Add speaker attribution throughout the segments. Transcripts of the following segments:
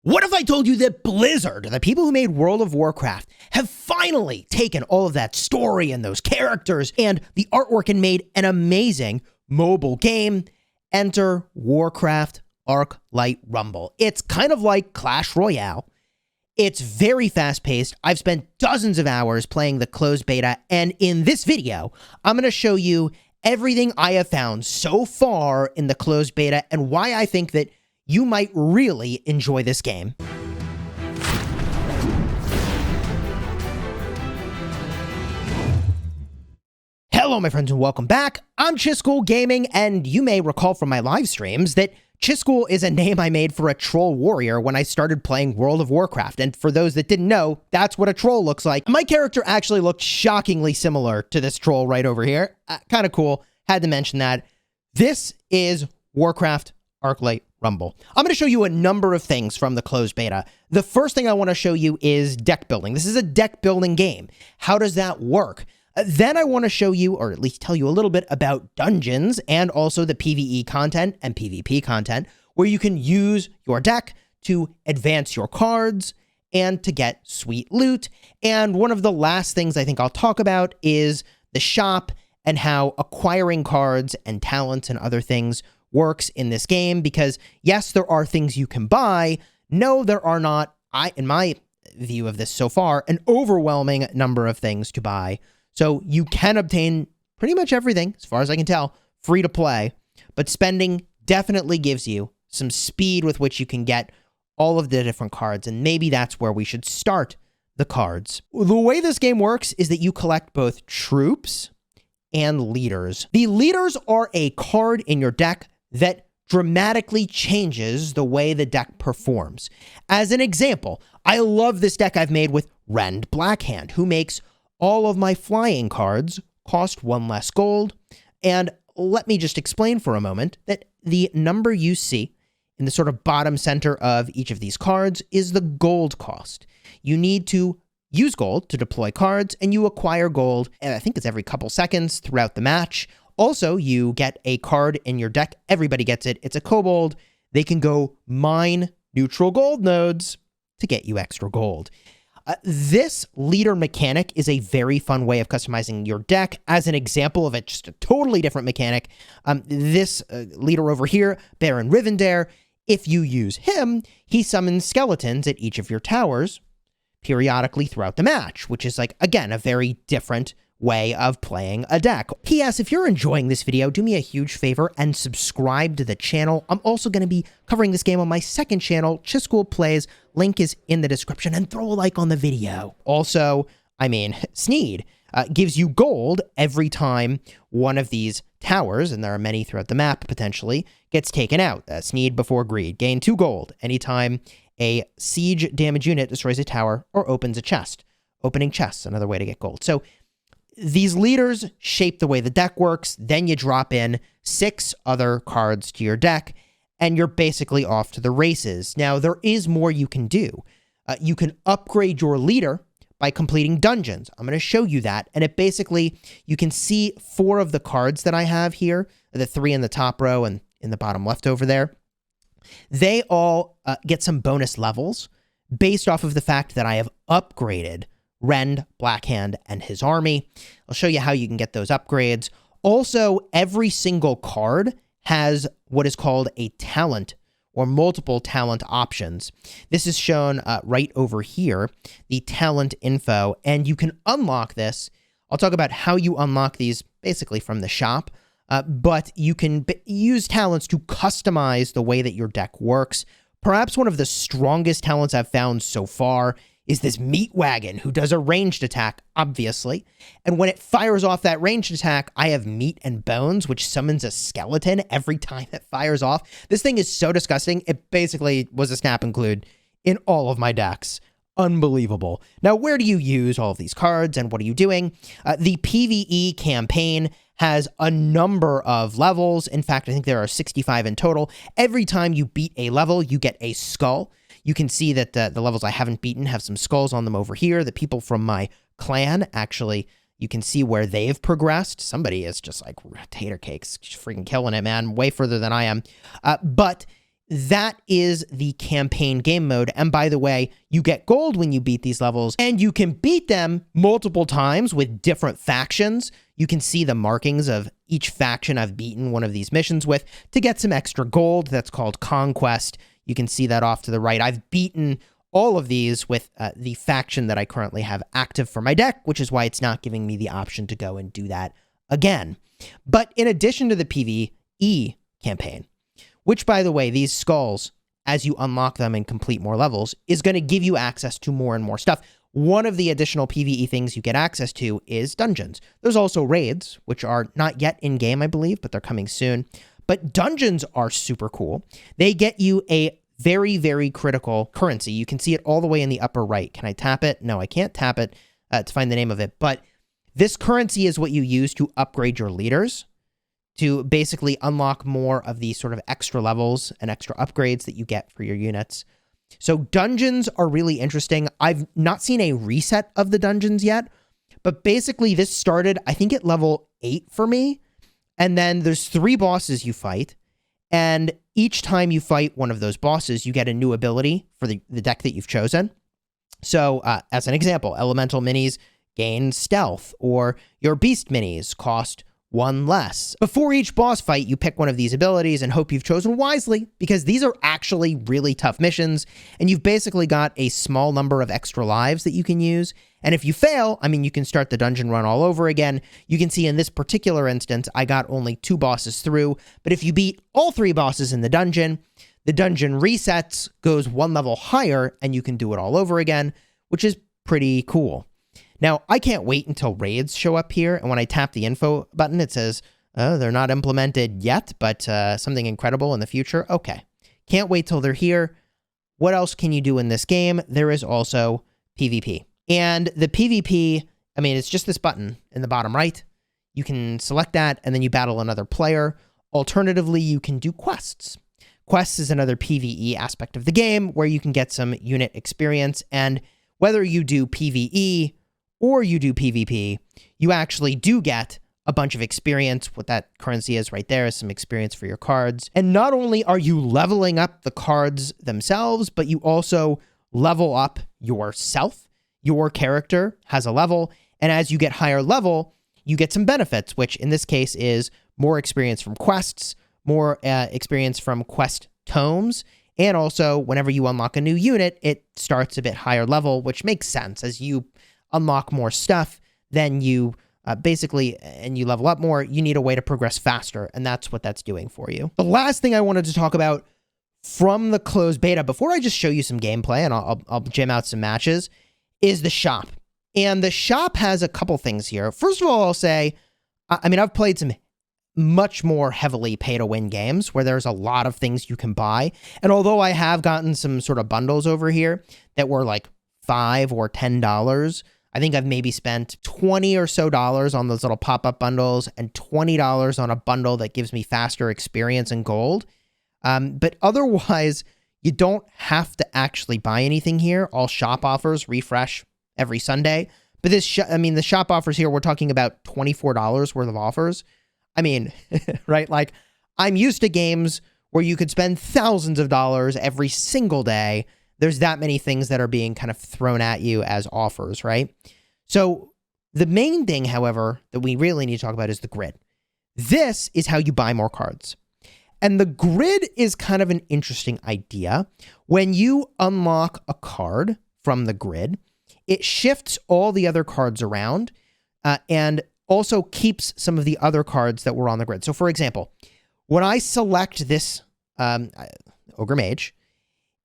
Speaker 1: What if I told you that Blizzard, the people who made World of Warcraft, have finally taken all of that story and those characters and the artwork and made an amazing mobile game? Enter Warcraft Arclight Rumble. It's kind of like Clash Royale. It's very fast-paced. I've spent dozens of hours playing the closed beta, and in this video, I'm going to show you everything I have found so far in the closed beta and why I think that you might really enjoy this game. Hello, my friends, and welcome back. I'm Chisgule Gaming, and you may recall from my live streams that Chisgule is a name I made for a troll warrior when I started playing World of Warcraft, and for those that didn't know, that's what a troll looks like. My character actually looked shockingly similar to this troll right over here. Kind of cool. Had to mention that. This is Warcraft Arclight Rumble. I'm going to show you a number of things from the closed beta. The first thing I want to show you is deck building. This is a deck building game. How does that work? Then I want to show you, or at least tell you a little bit about dungeons and also the PvE content and PvP content, where you can use your deck to advance your cards and to get sweet loot. And one of the last things I think I'll talk about is the shop and how acquiring cards and talents and other things works in this game, because yes, there are things you can buy. No, there are not, in my view of this so far, an overwhelming number of things to buy. So you can obtain pretty much everything, as far as I can tell, free to play, but spending definitely gives you some speed with which you can get all of the different cards, and maybe that's where we should start the cards. The way this game works is that you collect both troops and leaders. The leaders are a card in your deck that dramatically changes the way the deck performs. As an example, I love this deck I've made with Rend Blackhand, who makes all of my flying cards cost 1 less gold. And let me just explain for a moment that the number you see in the sort of bottom center of each of these cards is the gold cost. You need to use gold to deploy cards, and you acquire gold, and I think it's every couple seconds throughout the match. Also, you get a card in your deck. Everybody gets it. It's a kobold. They can go mine neutral gold nodes to get you extra gold. This leader mechanic is a very fun way of customizing your deck. As an example of it, just a totally different mechanic, this leader over here, Baron Rivendare, if you use him, he summons skeletons at each of your towers periodically throughout the match, which is, like, again, a very different way of playing a deck. P.S. If you're enjoying this video, do me a huge favor and subscribe to the channel. I'm also going to be covering this game on my second channel, Chisgule Plays. Link is in the description, and throw a like on the video. Also, Sneed gives you gold every time one of these towers, and there are many throughout the map potentially, gets taken out. Sneed before Greed. Gain 2 gold anytime a siege damage unit destroys a tower or opens a chest. Opening chests, another way to get gold. So these leaders shape the way the deck works. Then you drop in 6 other cards to your deck, and you're basically off to the races. Now, there is more you can do. You can upgrade your leader by completing dungeons. I'm going to show you that. And it basically, you can see 4 of the cards that I have here, the 3 in the top row and in the bottom left over there. They all get some bonus levels based off of the fact that I have upgraded Rend Blackhand and his army. I'll show you how you can get those upgrades. Also, every single card has what is called a talent or multiple talent options. This is shown right over here, the talent info, and you can unlock this. I'll talk about how you unlock these basically from the shop, but you can use talents to customize the way that your deck works. Perhaps one of the strongest talents I've found so far is this meat wagon, who does a ranged attack, obviously. And when it fires off that ranged attack, I have meat and bones, which summons a skeleton every time it fires off. This thing is so disgusting. It basically was a snap include in all of my decks. Unbelievable. Now, where do you use all of these cards, and what are you doing? The PvE campaign has a number of levels. In fact, I think there are 65 in total. Every time you beat a level, you get a skull. You can see that the levels I haven't beaten have some skulls on them over here. The people from my clan, actually, you can see where they've progressed. Somebody is just like tater cakes, just freaking killing it, man. Way further than I am. But that is the campaign game mode. And by the way, you get gold when you beat these levels, and you can beat them multiple times with different factions. You can see the markings of each faction I've beaten one of these missions with to get some extra gold. That's called Conquest. You can see that off to the right. I've beaten all of these with the faction that I currently have active for my deck, which is why it's not giving me the option to go and do that again. But in addition to the PvE campaign, which, by the way, these skulls, as you unlock them and complete more levels, is going to give you access to more and more stuff. One of the additional PvE things you get access to is dungeons. There's also raids, which are not yet in-game, I believe, but they're coming soon. But dungeons are super cool. They get you a very, very critical currency. You can see it all the way in the upper right. Can I tap it? No, I can't tap it to find the name of it. But this currency is what you use to upgrade your leaders, to basically unlock more of these sort of extra levels and extra upgrades that you get for your units. So dungeons are really interesting. I've not seen a reset of the dungeons yet, but basically this started, I think, at level 8 for me. And then there's 3 bosses you fight. And each time you fight one of those bosses, you get a new ability for the deck that you've chosen. So as an example, elemental minis gain stealth, or your beast minis cost 1 less. Before each boss fight, you pick one of these abilities and hope you've chosen wisely, because these are actually really tough missions, and you've basically got a small number of extra lives that you can use. And if you fail, I mean, you can start the dungeon run all over again. You can see in this particular instance, I got only 2 bosses through, but if you beat all 3 bosses in the dungeon resets, goes 1 level higher, and you can do it all over again, which is pretty cool. Now, I can't wait until raids show up here, and when I tap the info button, it says, oh, they're not implemented yet, but something incredible in the future. Okay. Can't wait till they're here. What else can you do in this game? There is also PvP. And the PvP, I mean, it's just this button in the bottom right. You can select that, and then you battle another player. Alternatively, you can do quests. Quests is another PvE aspect of the game where you can get some unit experience, and whether you do PvE or you do PvP, you actually do get a bunch of experience. What that currency is right there is some experience for your cards. And not only are you leveling up the cards themselves, but you also level up yourself. Your character has a level, and as you get higher level, you get some benefits, which in this case is more experience from quests, more experience from quest tomes, and also whenever you unlock a new unit, it starts a bit higher level, which makes sense. As you unlock more stuff, then you and you level up more, you need a way to progress faster, and that's what that's doing for you. The last thing I wanted to talk about from the closed beta, before I just show you some gameplay and I'll jam out some matches, is the shop. And the shop has a couple things here. First of all, I'll say, I mean, I've played some much more heavily pay-to-win games where there's a lot of things you can buy. And although I have gotten some sort of bundles over here that were like $5 or $10, I think I've maybe spent $20 or so on those little pop-up bundles and $20 on a bundle that gives me faster experience and gold. But otherwise, you don't have to actually buy anything here. All shop offers refresh every Sunday. But this, the shop offers here, we're talking about $24 worth of offers. I mean, right? Like, I'm used to games where you could spend thousands of dollars every single day. There's that many things that are being kind of thrown at you as offers, right? So the main thing, however, that we really need to talk about is the grid. This is how you buy more cards. And the grid is kind of an interesting idea. When you unlock a card from the grid, it shifts all the other cards around and also keeps some of the other cards that were on the grid. So for example, when I select this Ogre Mage,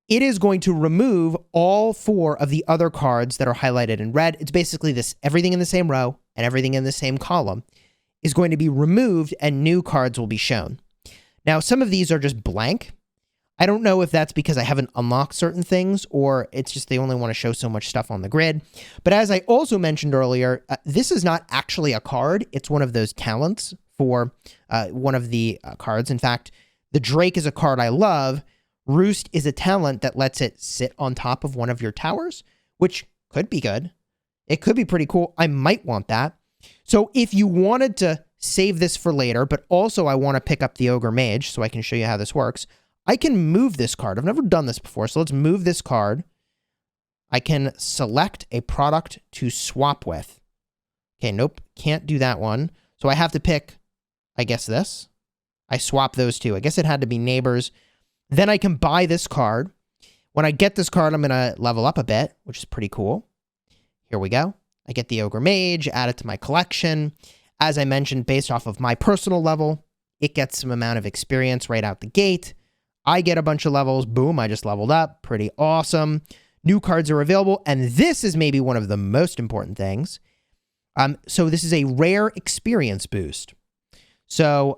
Speaker 1: it is going to remove all 4 of the other cards that are highlighted in red. It's basically this, everything in the same row and everything in the same column is going to be removed and new cards will be shown. Now, some of these are just blank. I don't know if that's because I haven't unlocked certain things or it's just they only want to show so much stuff on the grid. But as I also mentioned earlier, this is not actually a card. It's one of those talents for one of the cards. In fact, the Drake is a card I love. Roost is a talent that lets it sit on top of one of your towers, which could be good. It could be pretty cool. I might want that. So if you wanted to save this for later, but also I want to pick up the Ogre Mage so I can show you how this works, I can move this card. I've never done this before, so let's move this card. I can select a product to swap with. Okay, nope, can't do that one. So I have to pick, I guess, this. I swap those two. I guess it had to be neighbors. Then I can buy this card. When I get this card, I'm going to level up a bit, which is pretty cool. Here we go. I get the Ogre Mage, add it to my collection. As I mentioned, based off of my personal level, it gets some amount of experience right out the gate. I get a bunch of levels. Boom, I just leveled up. Pretty awesome. New cards are available, and this is maybe one of the most important things. So this is a rare experience boost. So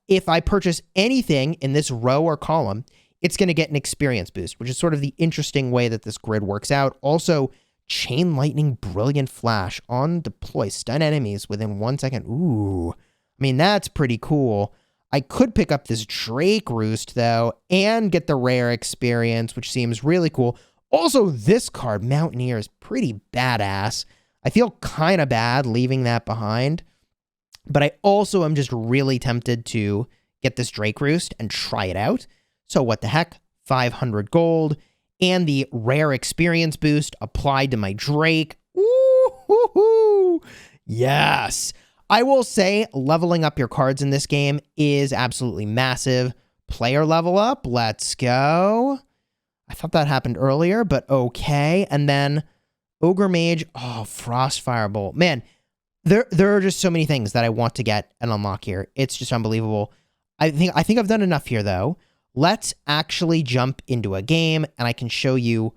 Speaker 1: if I purchase anything in this row or column, it's going to get an experience boost, which is sort of the interesting way that this grid works out. Also, Chain Lightning Brilliant Flash on deploy, stun enemies within 1 second. Ooh, I mean, that's pretty cool. I could pick up this Drake Roost, though, and get the rare experience, which seems really cool. Also, this card, Mountaineer, is pretty badass. I feel kind of bad leaving that behind, but I also am just really tempted to get this Drake Roost and try it out. So what the heck, 500 gold, and the rare experience boost applied to my Drake. Ooh, yes. I will say leveling up your cards in this game is absolutely massive. Player level up, let's go. I thought that happened earlier, but okay. And then Ogre Mage, oh, Frost Firebolt. Man, there are just so many things that I want to get and unlock here. It's just unbelievable. I think I've done enough here, though. Let's actually jump into a game, and I can show you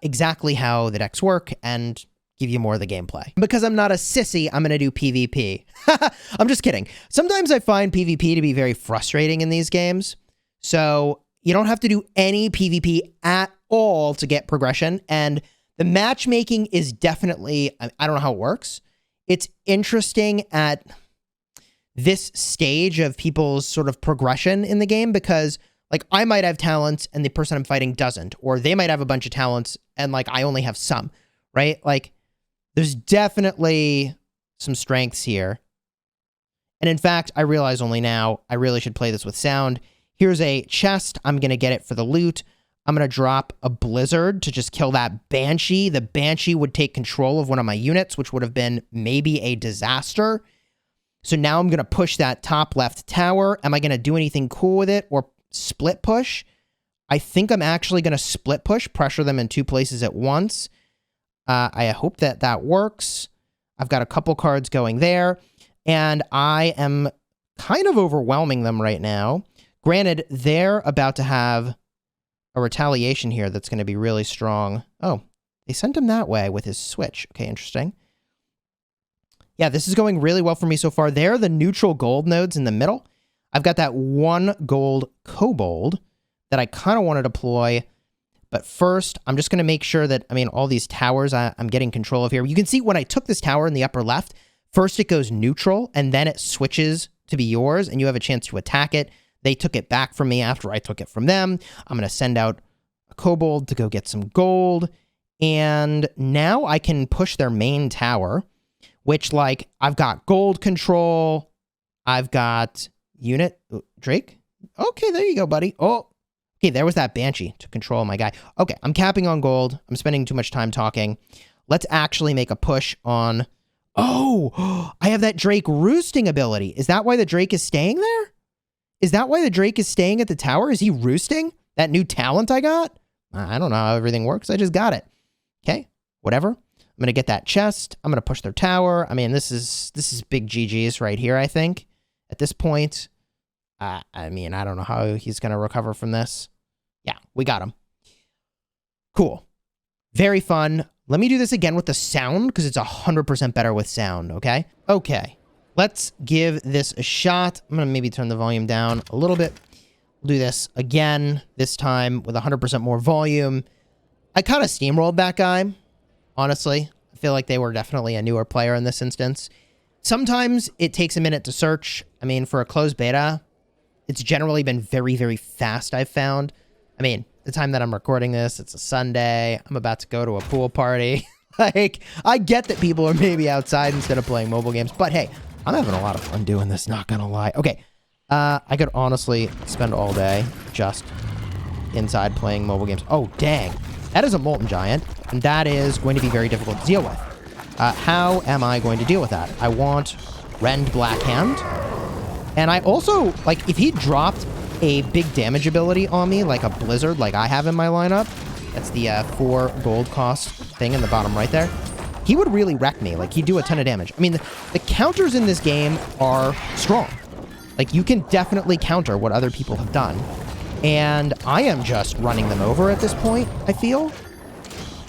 Speaker 1: exactly how the decks work and give you more of the gameplay. Because I'm not a sissy, I'm going to do PvP. I'm just kidding. Sometimes I find PvP to be very frustrating in these games. So you don't have to do any PvP at all to get progression. And the matchmaking is definitely, I don't know how it works. It's interesting at this stage of people's sort of progression in the game because, like, I might have talents and the person I'm fighting doesn't, or they might have a bunch of talents and, like, I only have some, right? Like, there's definitely some strengths here. And in fact, I realize only now I really should play this with sound. Here's a chest. I'm going to get it for the loot. I'm going to drop a Blizzard to just kill that Banshee. The Banshee would take control of one of my units, which would have been maybe a disaster. So now I'm going to push that top left tower. Am I going to do anything cool with it or split push? I think I'm actually going to split push, pressure them in two places at once. I hope that that works. I've got a couple cards going there, and I am kind of overwhelming them right now. Granted, they're about to have a retaliation here that's going to be really strong. Oh, they sent him that way with his switch. Okay, interesting. Yeah, this is going really well for me so far. There are the neutral gold nodes in the middle. I've got that 1 gold kobold that I kind of want to deploy. But first, I'm just going to make sure that, I mean, all these towers I'm getting control of here. You can see when I took this tower in the upper left, first it goes neutral, and then it switches to be yours, and you have a chance to attack it. They took it back from me after I took it from them. I'm going to send out a kobold to go get some gold. And now I can push their main tower, which, like, I've got gold control. I've got unit. Drake? Okay, there you go, buddy. Oh, okay, there was that Banshee to control my guy. Okay, I'm capping on gold. I'm spending too much time talking. Let's actually make a push on... Oh, I have that Drake roosting ability. Is that why the Drake is staying there? Is that why the Drake is staying at the tower? Is he roosting? That new talent I got? I don't know how everything works. I just got it. Okay, whatever. I'm going to get that chest. I'm going to push their tower. I mean, this is big GG's right here, I think. At this point, I mean, I don't know how he's going to recover from this. Yeah, we got him. Cool. Very fun. Let me do this again with the sound because it's 100% better with sound, okay? Okay. Let's give this a shot. I'm going to maybe turn the volume down a little bit. We'll do this again, this time with 100% more volume. I kind of steamrolled that guy, honestly. I feel like they were definitely a newer player in this instance. Sometimes it takes a minute to search. I mean, for a closed beta, it's generally been very, very fast, I've found. I mean, the time that I'm recording this, it's a Sunday. I'm about to go to a pool party. Like, I get that people are maybe outside instead of playing mobile games, but hey, I'm having a lot of fun doing this, not gonna lie. Okay, I could honestly spend all day just inside playing mobile games. Oh, dang. That is a Molten Giant, and that is going to be very difficult to deal with. How am I going to deal with that? I want Rend Black Hand. And I also, like, if he dropped a big damage ability on me, like a Blizzard, like I have in my lineup, that's the 4 gold cost thing in the bottom right there, he would really wreck me. Like, he'd do a ton of damage. I mean, the counters in this game are strong. Like, you can definitely counter what other people have done. And I am just running them over at this point, I feel,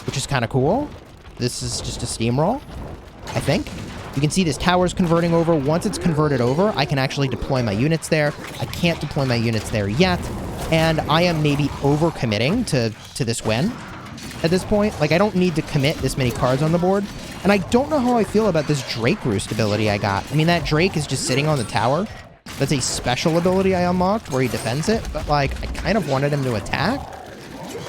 Speaker 1: which is kind of cool. This is just a steamroll, I think. You can see this tower's converting over. Once it's converted over, I can actually deploy my units there. I can't deploy my units there yet. And I am maybe over-committing to this win at this point. Like, I don't need to commit this many cards on the board. And I don't know how I feel about this Drake Roost ability I got. I mean, that Drake is just sitting on the tower. That's a special ability I unlocked where he defends it. But, like, I kind of wanted him to attack.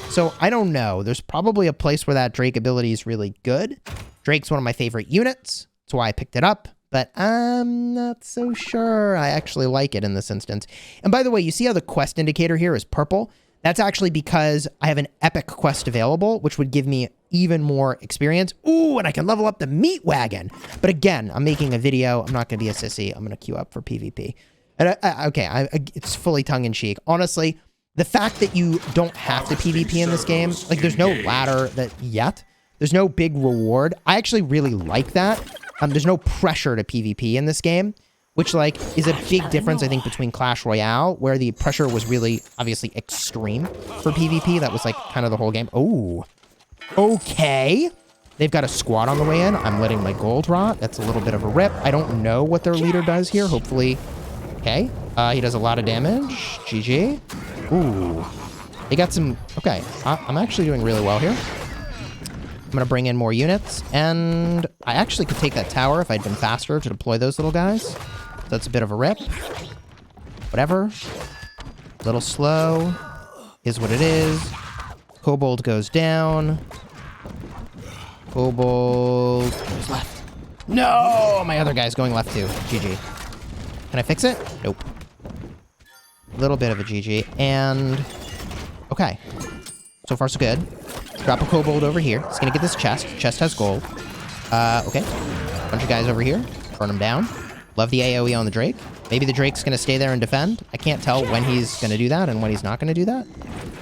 Speaker 1: So, I don't know. There's probably a place where that Drake ability is really good. Drake's one of my favorite units. That's why I picked it up, but I'm not so sure I actually like it in this instance. And by the way, you see how the quest indicator here is purple? That's actually because I have an epic quest available, which would give me even more experience. Ooh, and I can level up the meat wagon. But again, I'm making a video. I'm not going to be a sissy. I'm going to queue up for PvP. And it's fully tongue-in-cheek. Honestly, the fact that you don't have to PvP in this game, like there's no ladder yet. There's no big reward. I actually really like that. There's no pressure to PvP in this game, which, like, is a big difference, I think, between Clash Royale, where the pressure was really, obviously, extreme for PvP. That was, like, kind of the whole game. Oh, okay. They've got a squad on the way in. I'm letting my gold rot. That's a little bit of a rip. I don't know what their leader does here. Hopefully, okay. He does a lot of damage. GG. Ooh. They got some, okay. I'm actually doing really well here. I'm going to bring in more units, and I actually could take that tower if I'd been faster to deploy those little guys. So that's a bit of a rip. Whatever. A little slow is what it is. Kobold goes down. Kobold goes left. No! My other guy's going left too. GG. Can I fix it? Nope. A little bit of a GG, and okay. So far, so good. Drop a kobold over here. It's gonna get this chest. Chest has gold. Okay. Bunch of guys over here. Burn them down. Love the AoE on the Drake. Maybe the Drake's gonna stay there and defend. I can't tell when he's gonna do that and when he's not gonna do that.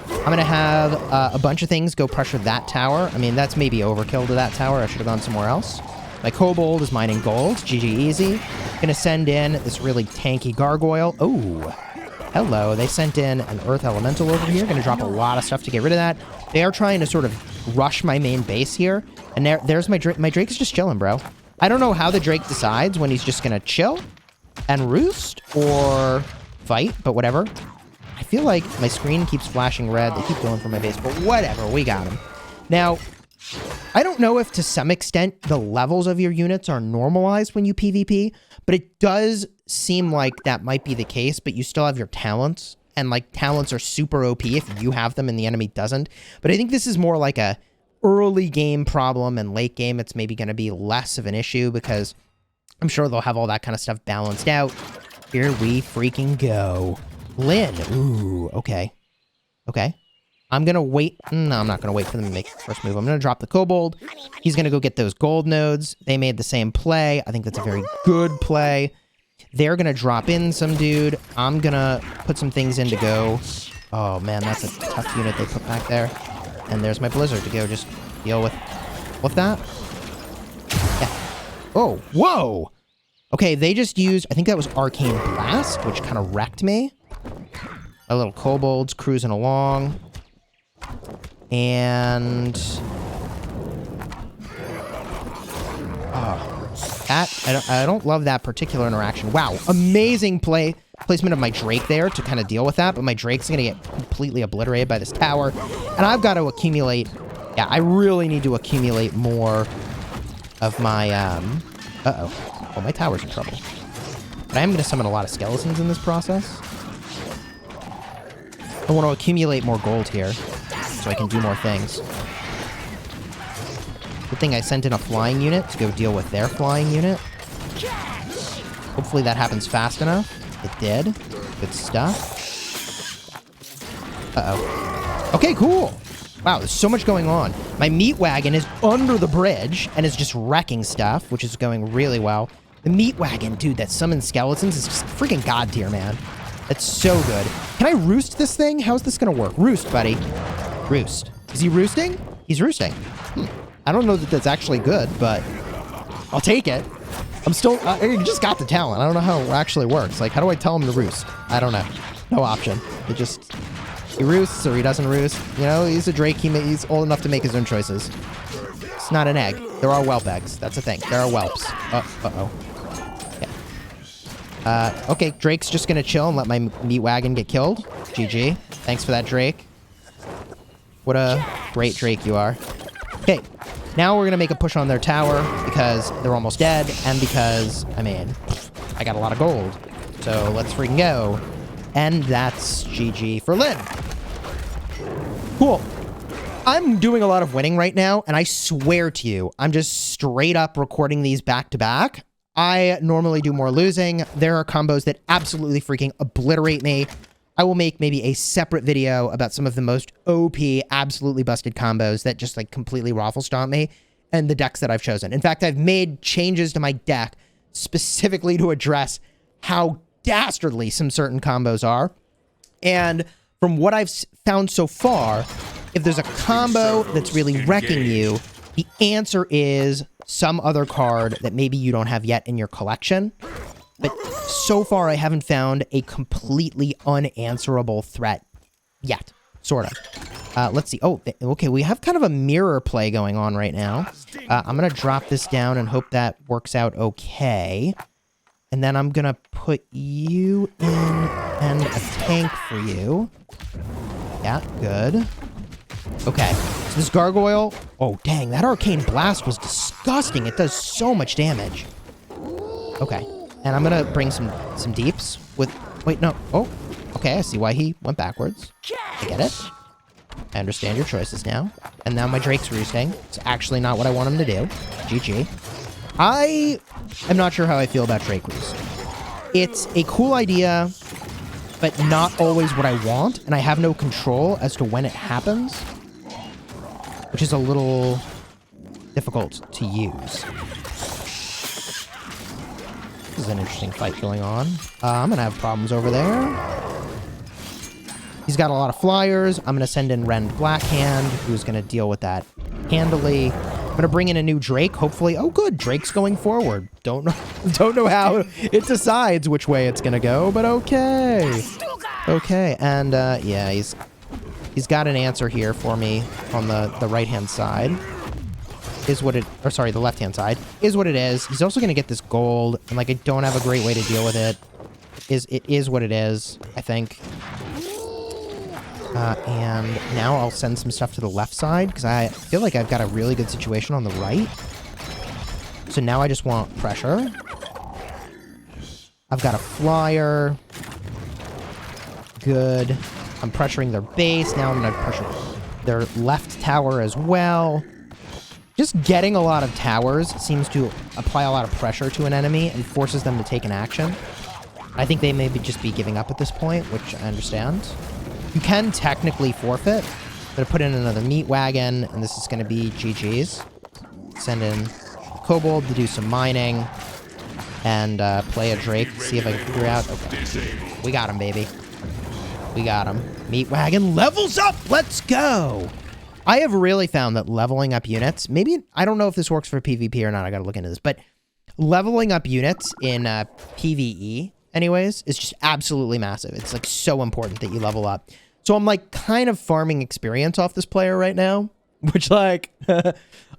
Speaker 1: I'm gonna have a bunch of things go pressure that tower. I mean, that's maybe overkill to that tower. I should have gone somewhere else. My kobold is mining gold. GG easy. Gonna send in this really tanky gargoyle. Oh. Hello, they sent in an Earth Elemental over here. Gonna drop a lot of stuff to get rid of that. They are trying to sort of rush my main base here. And there's my Drake. My Drake's just chilling, bro. I don't know how the Drake decides when he's just gonna chill and roost or fight, but whatever. I feel like my screen keeps flashing red. They keep going for my base, but whatever. We got him. Now, I don't know if to some extent the levels of your units are normalized when you PvP, but it does seem like that might be the case, but you still have your talents, and like talents are super OP if you have them and the enemy doesn't. But I think this is more like a early game problem, and late game it's maybe going to be less of an issue because I'm sure they'll have all that kind of stuff balanced out. Here we freaking go. Lynn. Ooh, okay. Okay. I'm going to wait. No, I'm not going to wait for them to make the first move. I'm going to drop the kobold. He's going to go get those gold nodes. They made the same play. I think that's a very good play. They're going to drop in some dude. I'm going to put some things in to go. Oh, man, that's a tough unit they put back there. And there's my Blizzard to go just deal with that. Yeah. Oh, whoa. Okay, they just used, I think that was Arcane Blast, which kind of wrecked me. My little kobolds cruising along. And I don't love that particular interaction. Wow, amazing placement of my Drake there to kind of deal with that, but my Drake's gonna get completely obliterated by this tower, and I've got to accumulate. Yeah, I really need to accumulate more of my oh, my tower's in trouble. But I am gonna summon a lot of skeletons in this process. I want to accumulate more gold here so I can do more things. Good thing I sent in a flying unit to go deal with their flying unit. Hopefully that happens fast enough. It did. Good stuff. Uh-oh. Okay, cool. Wow, there's so much going on. My meat wagon is under the bridge and is just wrecking stuff, which is going really well. The meat wagon, dude, that summons skeletons is just freaking god tier, man. That's so good. Can I roost this thing? How's this gonna work? Roost, buddy. Roost. Is he roosting? He's roosting. I don't know that that's actually good, but I'll take it. I'm still, I just got the talent. I don't know how it actually works. Like, how do I tell him to roost? I don't know. No option. It just, he roosts or he doesn't roost. You know, he's a drake. He's old enough to make his own choices. It's not an egg. There are whelp eggs. That's a thing. There are whelps. Uh-oh. Yeah. Okay, Drake's just gonna chill and let my meat wagon get killed. GG. Thanks for that, Drake. What a great Drake you are. Okay, now we're gonna make a push on their tower because they're almost dead and because, I mean, I got a lot of gold. So let's freaking go. And that's GG for Lynn. Cool. I'm doing a lot of winning right now, and I swear to you, I'm just straight up recording these back to back. I normally do more losing. There are combos that absolutely freaking obliterate me. I will make maybe a separate video about some of the most OP, absolutely busted combos that just like completely raffle stomp me and the decks that I've chosen. In fact, I've made changes to my deck specifically to address how dastardly some certain combos are. And from what I've found so far, if there's a combo that's really wrecking you, the answer is some other card that maybe you don't have yet in your collection. But so far, I haven't found a completely unanswerable threat yet, sort of. Let's see. Oh, okay, we have kind of a mirror play going on right now. I'm going to drop this down and hope that works out okay. And then I'm going to put you in and a tank for you. Yeah, good. Okay, so this gargoyle... Oh, dang, that arcane blast was disgusting. It does so much damage. Okay. And I'm gonna bring some deeps with... Wait, no. Oh, okay, I see why he went backwards. I get it. I understand your choices now. And now my Drake's roosting. It's actually not what I want him to do. GG. I am not sure how I feel about Drake roost. It's a cool idea, but not always what I want, and I have no control as to when it happens, which is a little difficult to use. This is an interesting fight going on. I'm going to have problems over there. He's got a lot of flyers. I'm going to send in Rend Blackhand, who's going to deal with that handily. I'm going to bring in a new Drake, hopefully. Oh, good. Drake's going forward. Don't know how it decides which way it's going to go, but okay. Okay, and yeah, he's got an answer here for me on the right-hand side. Is what it, or sorry, the left-hand side, is what it is. He's also going to get this gold, and, like, I don't have a great way to deal with it. It is what it is, I think. And now I'll send some stuff to the left side, because I feel like I've got a really good situation on the right. So now I just want pressure. I've got a flyer. Good. I'm pressuring their base. Now I'm going to pressure their left tower as well. Just getting a lot of towers seems to apply a lot of pressure to an enemy and forces them to take an action. I think they may just be giving up at this point, which I understand. You can technically forfeit. I'm going to put in another meat wagon, and this is going to be GG's. Send in Kobold to do some mining, and play a Drake to see if I can figure out... Okay, we got him, baby. We got him. Meat wagon levels up! Let's go! I have really found that leveling up units, maybe, I don't know if this works for PvP or not, I gotta look into this, but leveling up units in PvE, anyways, is just absolutely massive. It's, like, so important that you level up. So I'm, like, kind of farming experience off this player right now, which, like,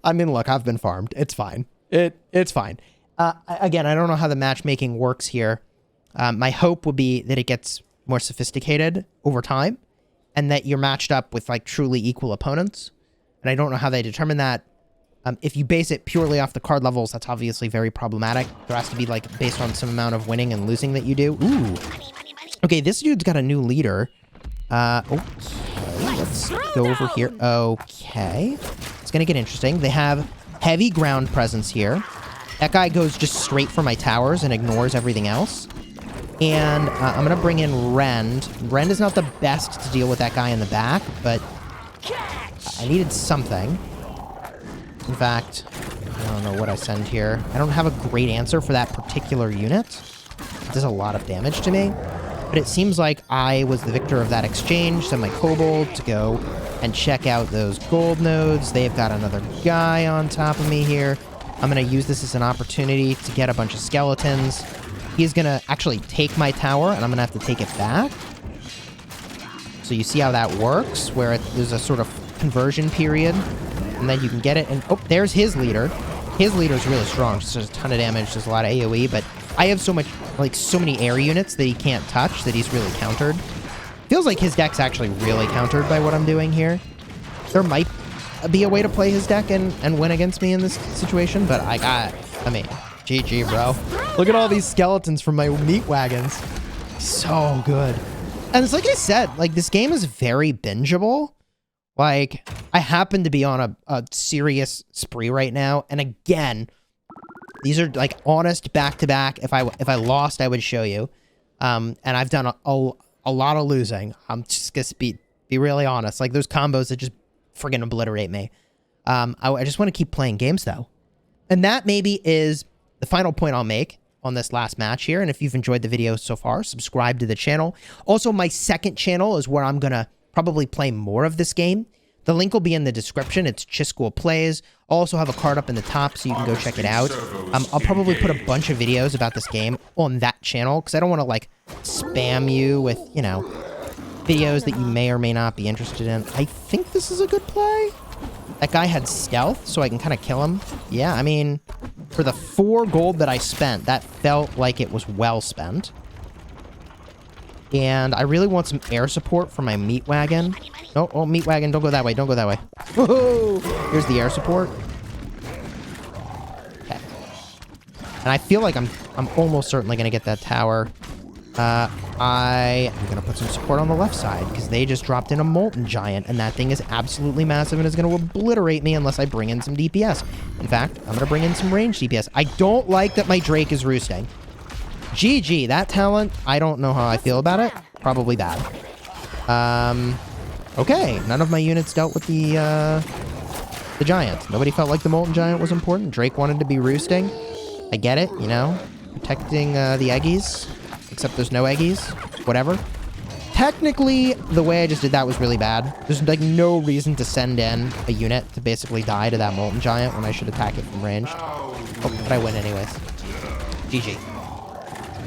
Speaker 1: I mean, look, I've been farmed. It's fine. It's fine. Again, I don't know how the matchmaking works here. My hope would be that it gets more sophisticated over time, and that you're matched up with, like, truly equal opponents. And I don't know how they determine that. If you base it purely off the card levels, that's obviously very problematic. There has to be, like, based on some amount of winning and losing that you do. Ooh. Okay, this dude's got a new leader. Okay, let's go over here. Okay. It's gonna get interesting. They have heavy ground presence here. That guy goes just straight for my towers and ignores everything else. And I'm going to bring in Rend. Rend is not the best to deal with that guy in the back, but I needed something. In fact, I don't know what I send here. I don't have a great answer for that particular unit. It does a lot of damage to me. But it seems like I was the victor of that exchange. Send my kobold to go and check out those gold nodes. They've got another guy on top of me here. I'm going to use this as an opportunity to get a bunch of skeletons. He's going to actually take my tower, and I'm going to have to take it back. So you see how that works, where there's a sort of conversion period, and then you can get it. And oh, there's his leader. His leader's really strong. Just does a ton of damage, does a lot of AoE, but I have so many air units that he can't touch that he's really countered. Feels like his deck's actually really countered by what I'm doing here. There might be a way to play his deck and win against me in this situation, but I mean, GG, bro. Look at all these skeletons from my meat wagons. So good. And it's like I said, like, this game is very bingeable. Like, I happen to be on a serious spree right now, and again, these are, like, honest back-to-back. If I lost, I would show you. And I've done a lot of losing. I'm just gonna be really honest. Like, those combos that just friggin' obliterate me. I just want to keep playing games, though. And that maybe is the final point I'll make on this last match here. And if you've enjoyed the video so far, subscribe to the channel. Also, my second channel is where I'm gonna probably play more of this game. The link will be in the description. It's Chisgule Plays. I'll also have a card up in the top so you can go check it out. I'll probably put a bunch of videos about this game on that channel because I don't want to, like, spam you with, you know, videos that you may or may not be interested in. I think this is a good play. That guy had stealth, so I can kind of kill him. Yeah, I mean, for the 4 gold that I spent, that felt like it was well spent. And I really want some air support for my meat wagon. Oh, meat wagon, don't go that way, don't go that way. Whoa! Here's the air support. Okay. And I feel like I'm almost certainly going to get that tower. I'm going to put some support on the left side, because they just dropped in a Molten Giant, and that thing is absolutely massive and is going to obliterate me unless I bring in some DPS. In fact, I'm going to bring in some ranged DPS. I don't like that my Drake is roosting. GG, that talent, I don't know how I feel about it. Probably bad. Okay, none of my units dealt with the Giant. Nobody felt like the Molten Giant was important. Drake wanted to be roosting. I get it, you know, protecting the Eggies. Except there's no Eggies. Whatever. Technically, the way I just did that was really bad. There's, like, no reason to send in a unit to basically die to that Molten Giant when I should attack it from range. Oh, but I win anyways. GG.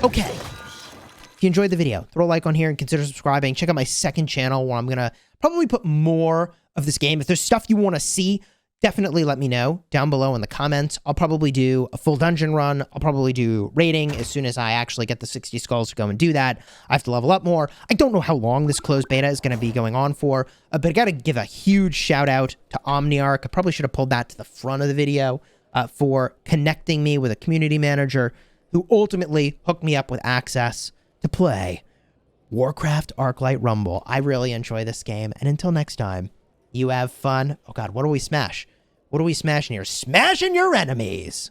Speaker 1: Okay. If you enjoyed the video, throw a like on here and consider subscribing. Check out my second channel where I'm going to probably put more of this game. If there's stuff you want to see, definitely let me know down below in the comments. I'll probably do a full dungeon run. I'll probably do raiding as soon as I actually get the 60 skulls to go and do that. I have to level up more. I don't know how long this closed beta is going to be going on for, but I got to give a huge shout out to Omniarch. I probably should have pulled that to the front of the video for connecting me with a community manager who ultimately hooked me up with access to play Warcraft Arclight Rumble. I really enjoy this game, and until next time, you have fun. Oh god, what do we smash? What are we smashing here? Smashing your enemies!